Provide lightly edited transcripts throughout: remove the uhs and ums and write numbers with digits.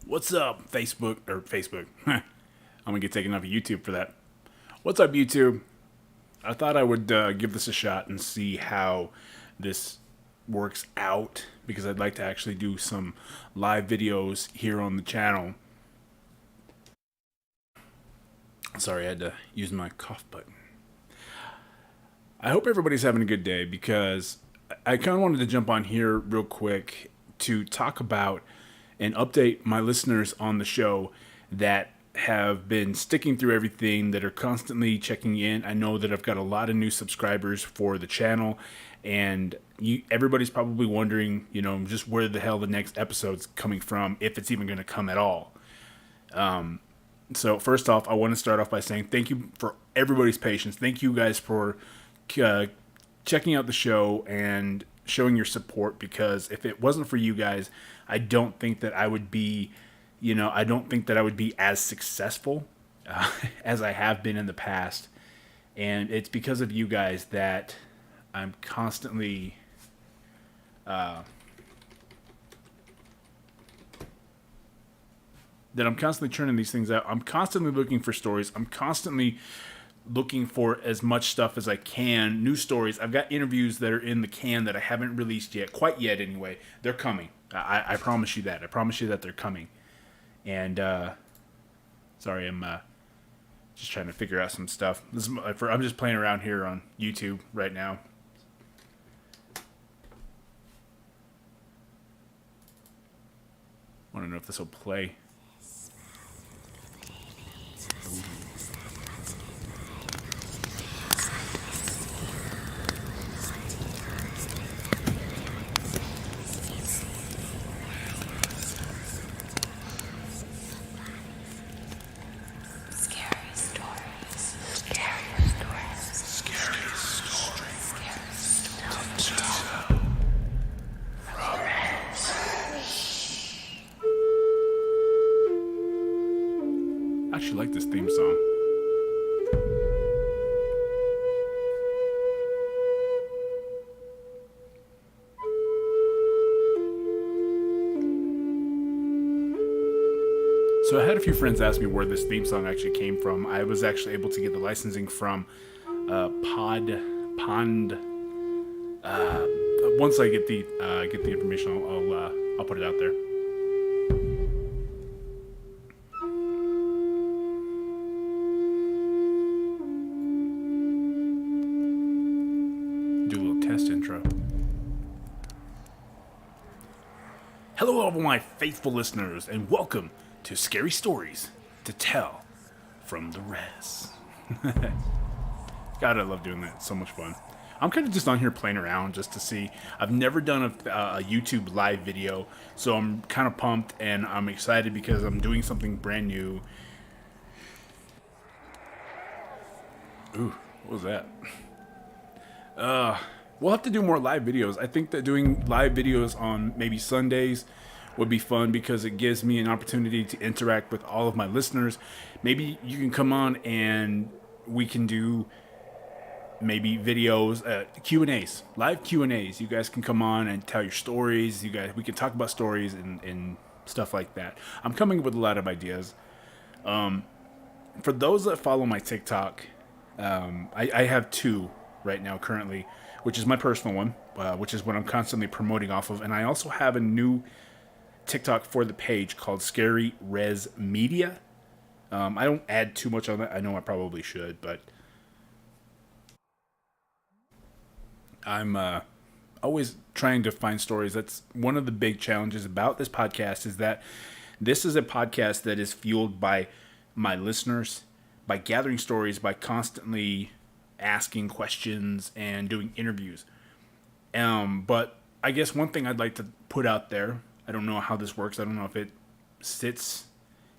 What's up, Facebook or Facebook? I'm gonna get taken off of YouTube for that. What's up, YouTube? I thought I would give this a shot and see how this works out because I'd like to actually do some live videos here on the channel. Sorry, I had to use my cough button. I hope everybody's having a good day because I kind of wanted to jump on here real quick to talk about and update my listeners on the show that have been sticking through everything, that are constantly checking in. I know that I've got a lot of new subscribers for the channel, and everybody's probably wondering, just where the hell the next episode's coming from, if it's even going to come at all. So first off, I want to start off by saying thank you for everybody's patience. Thank you guys for checking out the show and showing your support, because if it wasn't for you guys, I don't think that I would be, I don't think that I would be as successful as I have been in the past. And it's because of you guys that I'm constantly churning these things out. I'm constantly looking for stories. I'm constantly looking for as much stuff as I can, new stories. I've got interviews that are in the can that I haven't released yet, quite yet anyway. They're coming. I promise you that. I promise you that they're coming. And, sorry, I'm just trying to figure out some stuff. I'm just playing around here on YouTube right now. I want to know if this will play. I actually like this theme song. So I had a few friends ask me where this theme song actually came from. I was actually able to get the licensing from Pond. Once I get the information, I'll put it out there. Do a little test intro. Hello, all of my faithful listeners, and welcome to Scary Stories to Tell from the Res. God, I love doing that. It's so much fun. I'm kind of just on here playing around just to see. I've never done a YouTube live video, so I'm kind of pumped and I'm excited because I'm doing something brand new. Ooh, what was that? We'll have to do more live videos. I think that doing live videos on maybe Sundays would be fun because it gives me an opportunity to interact with all of my listeners. Maybe you can come on and we can do maybe videos, Q&As, live Q&As. You guys can come on and tell your stories. We can talk about stories and stuff like that. I'm coming up with a lot of ideas. For those that follow my TikTok, I have two right now currently, which is my personal one, which is what I'm constantly promoting off of. And I also have a new TikTok for the page called Scary Res Media. I don't add too much on that. I know I probably should, but I'm always trying to find stories. That's one of the big challenges about this podcast, is that this is a podcast that is fueled by my listeners, by gathering stories, by constantly asking questions and doing interviews. But I guess one thing I'd like to put out there, I don't know how this works. I don't know if it sits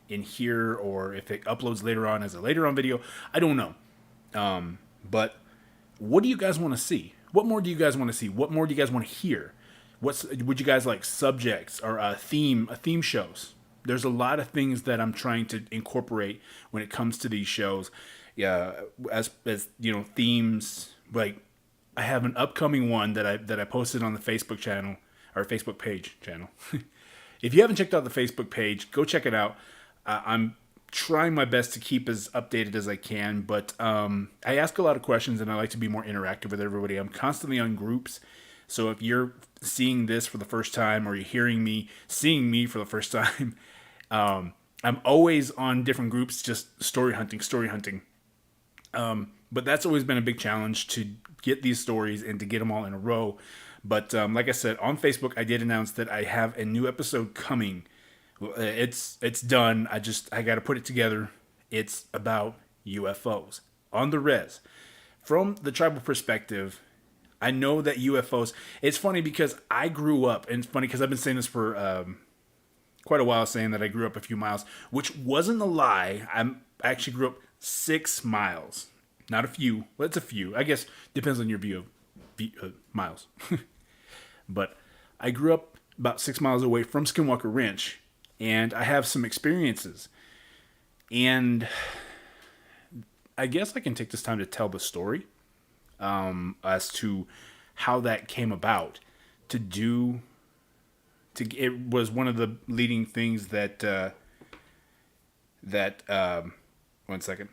in here or if it uploads later on as a later on video. I don't know. But what do you guys want to see? What more do you guys want to see? What more do you guys want to hear? Would you guys like subjects or theme shows? There's a lot of things that I'm trying to incorporate when it comes to these shows. Yeah, as themes. Like, I have an upcoming one that I posted on the Facebook channel, or Facebook page channel. if you haven't checked out the Facebook page, go check it out. I'm trying my best to keep as updated as I can, but I ask a lot of questions and I like to be more interactive with everybody. I'm constantly on groups, so if you're seeing this for the first time or you're seeing me for the first time, I'm always on different groups, just story hunting. But that's always been a big challenge to get these stories and to get them all in a row. But like I said, on Facebook, I did announce that I have a new episode coming. It's done. I got to put it together. It's about UFOs on the res. From the tribal perspective, I know that UFOs. It's funny because I grew up, and it's funny because I've been saying this for quite a while, saying that I grew up a few miles, which wasn't a lie. I actually grew up 6 miles, not a few. Well, it's a few. I guess depends on your view of miles. But I grew up about 6 miles away from Skinwalker Ranch, and I have some experiences. And I guess I can take this time to tell the story as to how that came about. It was one of the leading things that 1 second.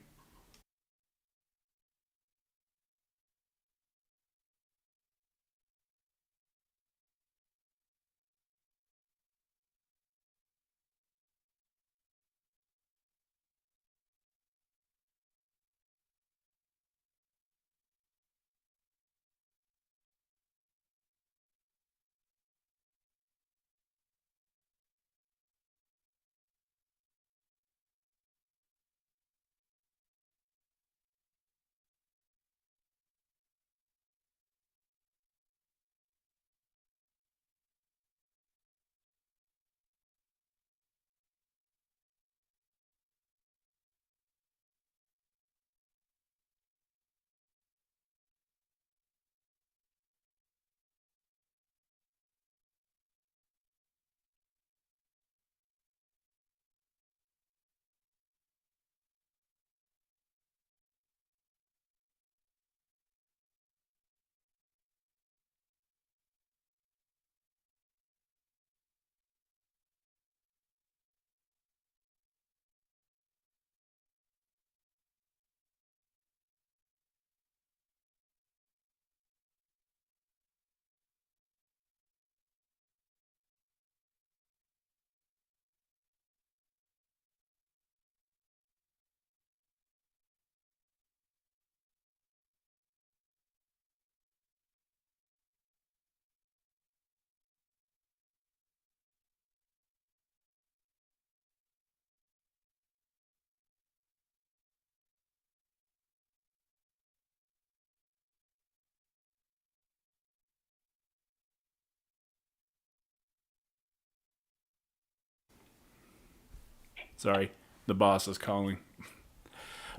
Sorry, the boss is calling.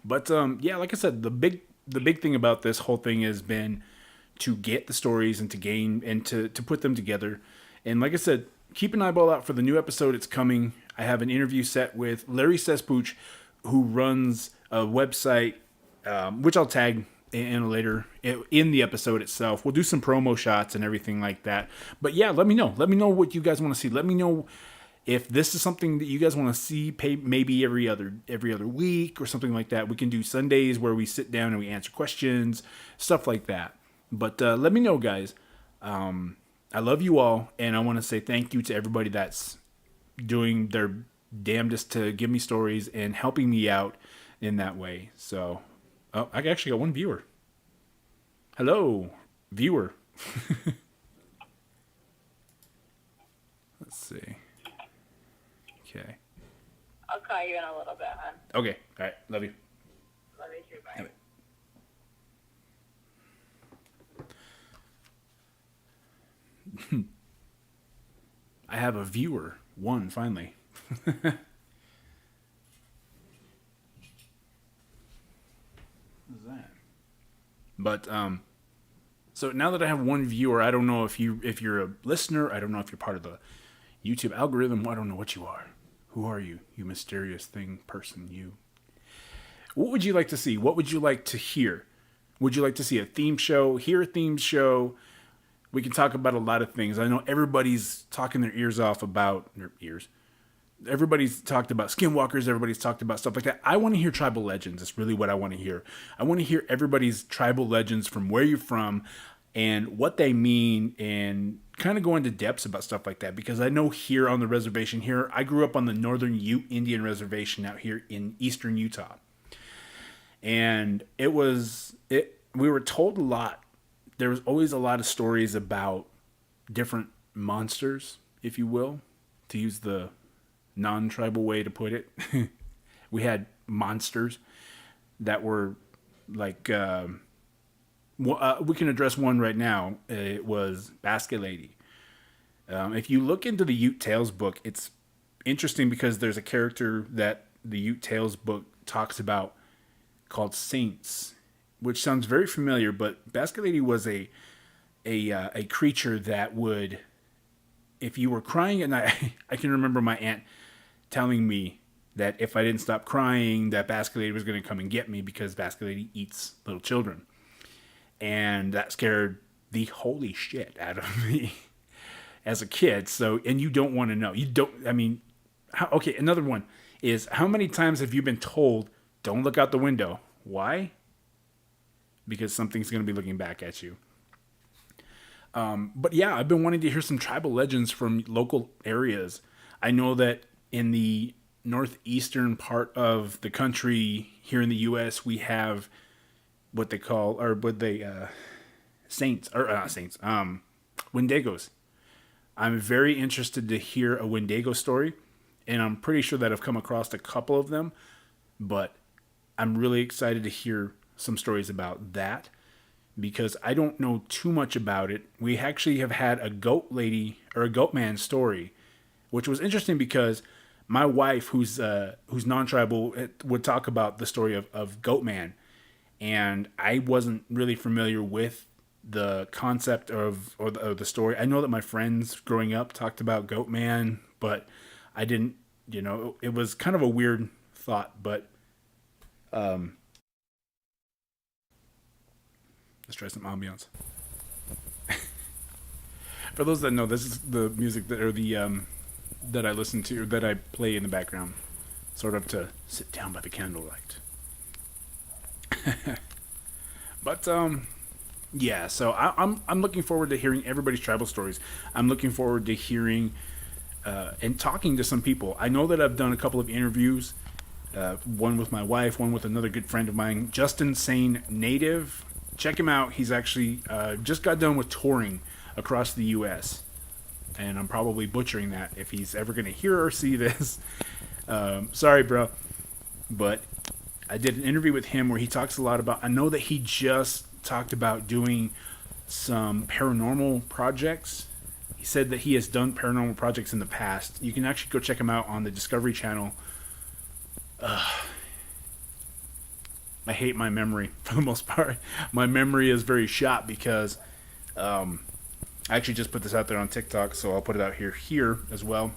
But yeah, like I said, the big thing about this whole thing has been to get the stories and to gain and to put them together. And like I said, keep an eyeball out for the new episode. It's coming. I have an interview set with Larry Sespuch, who runs a website, which I'll tag in later in the episode itself. We'll do some promo shots and everything like that. But yeah, let me know. Let me know what you guys want to see. Let me know if this is something that you guys want to see, maybe every other week or something like that. We can do Sundays where we sit down and we answer questions, stuff like that. But let me know, guys. I love you all, and I want to say thank you to everybody that's doing their damnedest to give me stories and helping me out in that way. So, I actually got one viewer. Hello, viewer. Let's see. Okay. I'll call you in a little bit, hon. Okay. All right. Love you. Love you too. Bye. I have a viewer. One, finally. What's that? But so now that I have one viewer, I don't know if you're a listener. I don't know if you're part of the YouTube algorithm. I don't know what you are. Who are you? You mysterious thing, person, you. What would you like to see? What would you like to hear? Would you like to see a theme show? Hear a theme show? We can talk about a lot of things. I know everybody's talking their ears off about their ears. Everybody's talked about skinwalkers. Everybody's talked about stuff like that. I want to hear tribal legends. That's really what I want to hear. I want to hear everybody's tribal legends from where you're from and what they mean, and kind of go into depths about stuff like that. Because I know here on the reservation here, I grew up on the Northern Ute Indian Reservation out here in eastern Utah. And we were told a lot. There was always a lot of stories about different monsters, if you will, to use the non-tribal way to put it. We had monsters that were like, we can address one right now. It was Basket Lady. If you look into the Ute Tales book, it's interesting because there's a character that the Ute Tales book talks about called Saints, which sounds very familiar, but Basket Lady was a creature that would, if you were crying at night, I can remember my aunt telling me that if I didn't stop crying, that Basket Lady was going to come and get me, because Basket Lady eats little children. And that scared the holy shit out of me as a kid. So, and you don't want to know. Okay, another one is, how many times have you been told, don't look out the window? Why? Because something's going to be looking back at you. But yeah, I've been wanting to hear some tribal legends from local areas. I know that in the northeastern part of the country here in the U.S., we have what they call, or what they, saints, or not saints, Wendigos. I'm very interested to hear a Wendigo story, and I'm pretty sure that I've come across a couple of them, but I'm really excited to hear some stories about that, because I don't know too much about it. We actually have had a goat lady or a goat man story, which was interesting because my wife, who's non-tribal, would talk about the story of Goat Man, and I wasn't really familiar with the concept of the story. I know that my friends growing up talked about Goat Man, but I didn't. It was kind of a weird thought, but let's try some ambiance. For those that know, this is the music that I listen to, or that I play in the background, sort of to sit down by the candlelight. But yeah. So I'm looking forward to hearing everybody's tribal stories. I'm looking forward to hearing and talking to some people. I know that I've done a couple of interviews. One with my wife, one with another good friend of mine, Justin Sane Native. Check him out. He's actually just got done with touring across the U.S. And I'm probably butchering that if he's ever going to hear or see this. Sorry, bro. But I did an interview with him where he talks a lot about, I know that he just talked about doing some paranormal projects. He said that he has done paranormal projects in the past. You can actually go check him out on the Discovery Channel. I hate my memory for the most part. My memory is very shot because I actually just put this out there on TikTok, so I'll put it out here as well.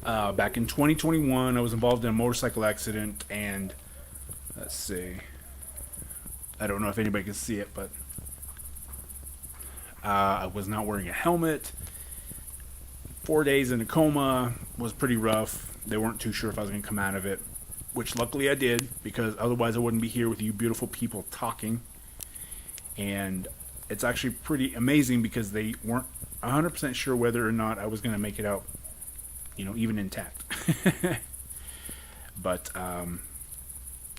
Back in 2021, I was involved in a motorcycle accident, and let's see. I don't know if anybody can see it, but I was not wearing a helmet. 4 days in a coma was pretty rough. They weren't too sure if I was going to come out of it, which luckily I did, because otherwise I wouldn't be here with you beautiful people talking. And it's actually pretty amazing because they weren't 100% sure whether or not I was going to make it out, even intact. But,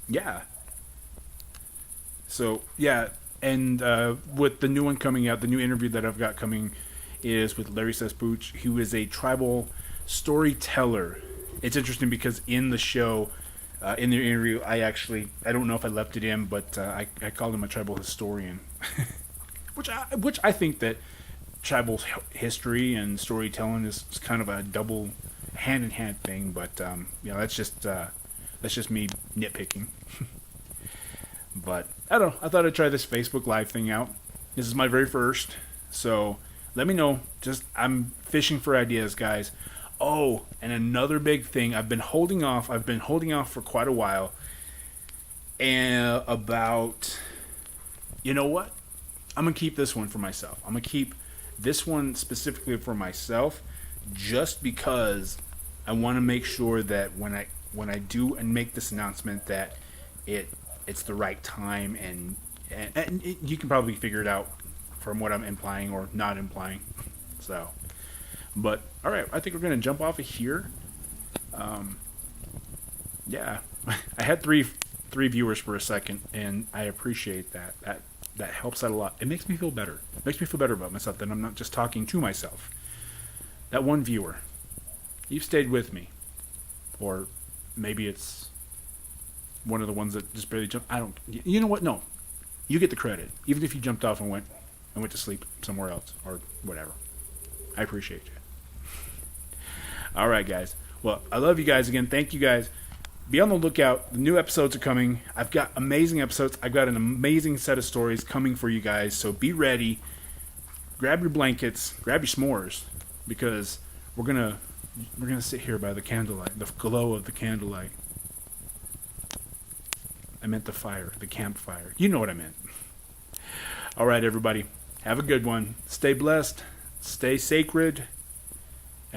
yeah. So, yeah, and with the new one coming out, the new interview that I've got coming is with Larry Sespooch, who is a tribal storyteller. It's interesting because in the show, in the interview, I don't know if I left it in, but I called him a tribal historian. Which I think that tribal history and storytelling is kind of a double hand-in-hand thing, but that's just me nitpicking. But I don't know. I thought I'd try this Facebook Live thing out. This is my very first, so let me know. I'm fishing for ideas, guys. Oh, and another big thing. I've been holding off for quite a while. And about, you know what? I'm going to keep this one for myself. I'm going to keep this one specifically for myself just because I want to make sure that when I do and make this announcement that it's the right time, and you can probably figure it out from what I'm implying or not implying. So, but all right, I think we're going to jump off of here. Yeah, I had three viewers for a second, and I appreciate that. That helps out a lot. It makes me feel better. It makes me feel better about myself that I'm not just talking to myself. That one viewer, you've stayed with me, or maybe it's one of the ones that just barely jumped. I don't. You know what? No, you get the credit, even if you jumped off and went to sleep somewhere else or whatever. I appreciate you. All right, guys. Well, I love you guys again. Thank you guys. Be on the lookout. The new episodes are coming. I've got amazing episodes. I've got an amazing set of stories coming for you guys. So be ready. Grab your blankets. Grab your s'mores, because we're gonna sit here by the candlelight, the glow of the candlelight. I meant the fire, the campfire. You know what I meant. All right, everybody. Have a good one. Stay blessed. Stay sacred.